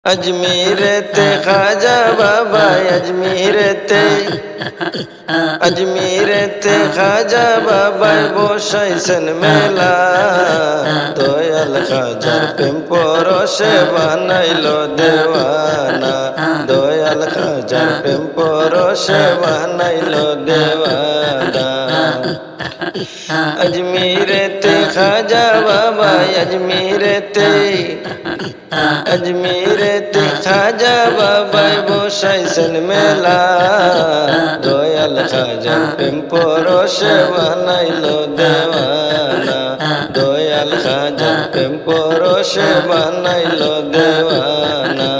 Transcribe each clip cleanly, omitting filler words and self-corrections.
अजमीरते ख्वाजा बाबा अजमीरते ख्वाजा बाबा বসাইছেন মেলা দয়াল খাজার প্রেম পরশে বানাইলো দেওয়ানা দয়াল খাজার প্রেম পরশে বানাইলো দেওয়ানা अजमीरते ख्वाजा बाबा अजमीरते ख्वाजा बाबा বসাইছেন মেলা দয়াল খাজার প্রেম পরশে বানাইলো দেওয়ানা দয়াল খাজার প্রেম পরশে বানাইলো দেওয়ানা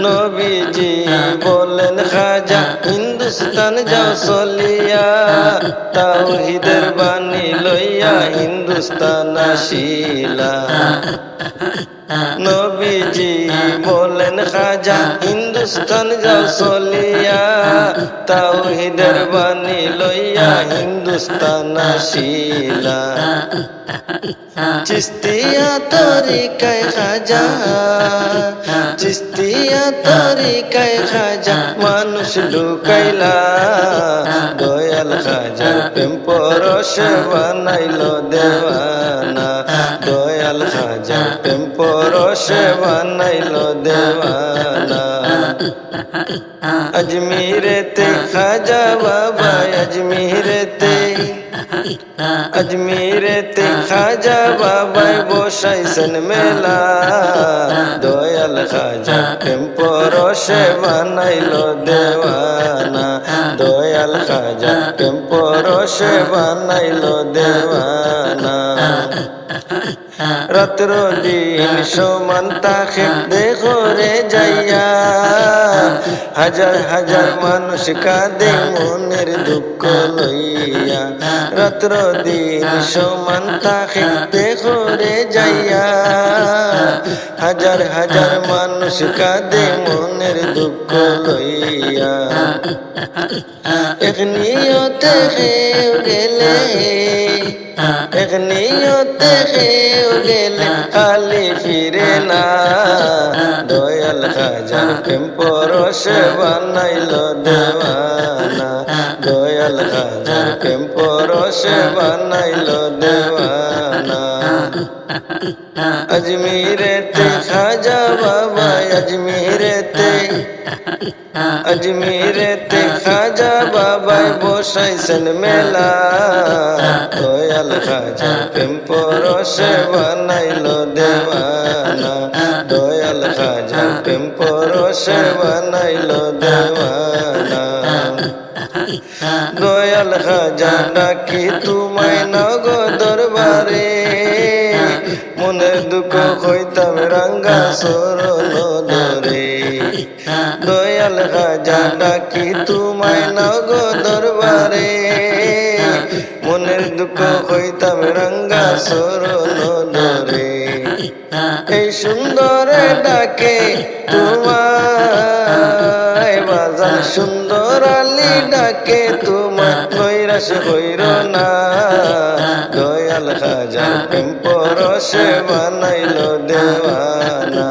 নবীজি বলেন খাজা হিন্দুস্তান যাও চলিয়া তাওহীদের বাণী লইয়া হিন্দুস্তান আসিলা নবীজি বলেন খাজা হিন্দুস্তান যাও চলিয়া তাওহীদের বাণী লইয়া হিন্দুস্তান আসিলা চিস্তিয়া তরিকায় খাজা চিস্তিয়া তরিকায় খাজা মানুষ ঢুকাইলা দয়াল খাজার প্রেম পরশে বানাইলো দেওয়ানা দয়াল খাজার প্রেম পরশে বানাইলো দেওয়ানা अजमीरते ख्वाजा बाबा अजमीरते ख्वाजा बाबा বসাইছেন মেলা দয়াল খাজা প্রেম পরশে বানাইলো দেওয়ানা দয়াল খাজা প্রেম পরশে বানাইলো দেওয়ানা রাত্র দিন সমান তাকে দেখো রে যাইয়া হাজার হাজার মানুষ কাঁদে মনের দুঃখ লইয়া রাত্র দিন সমান তাকে দেখো রে যাইয়া হাজার হাজার মানুষ কাঁদে মনের দুঃখ লইয়া এক নিয়তে হেউ গেলে এক নিয়তে হেউ গেলে খালি ফিরে না দয়াল খাজার প্রেম পরশে বানাইলো দেওয়ানা দয়াল খাজার প্রেম পরশে বানাইলো দেওয়ানা अजमीरते ख्वाजा बाबा अजमीरते ख्वाजा बाबा বসাইছেন মেলা দয়াল খাজার প্রেম পরশে বানাইলো দেওয়ানা দয়াল খাজার প্রেম পরশে বানাইলো দেওয়ানা দয়াল খাজা ডাকি তোমায় নগো দরবারে মনের দুঃখ হইতাম রাঙ্গা সরল ধরে দয়াল খাজা ডাকি তোমায় নগো দরবারে মনের দুঃখ হইতাম রাঙ্গা সরল ধরে এই সুন্দর ডাকে তোমায় বাজার সুন্দর আলী ডাকে তোমার নৈরাশ হইর না দয়াল খাজার প্রেম পরশে বানাইলো দেওয়ানা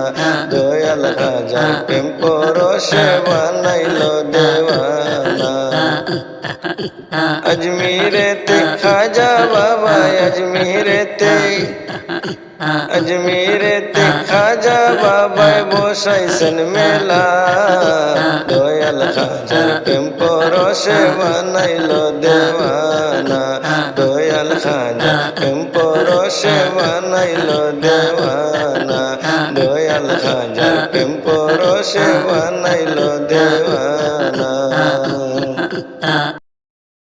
দয়াল খাজার প্রেম পরশে বানাইলো দেওয়ানা अजमीरते ख्वाजा बाबा अजमीरते ख्वाजा बाबा বসাইছেন মেলা দয়াল খাজার প্রেম পরশে বানাইলো দেওয়ানা দয়াল খাজার প্রেম পরশে বানাইলো দেওয়ানা দয়াল খাজার প্রেম পরশে বানাইলো দেওয়ানা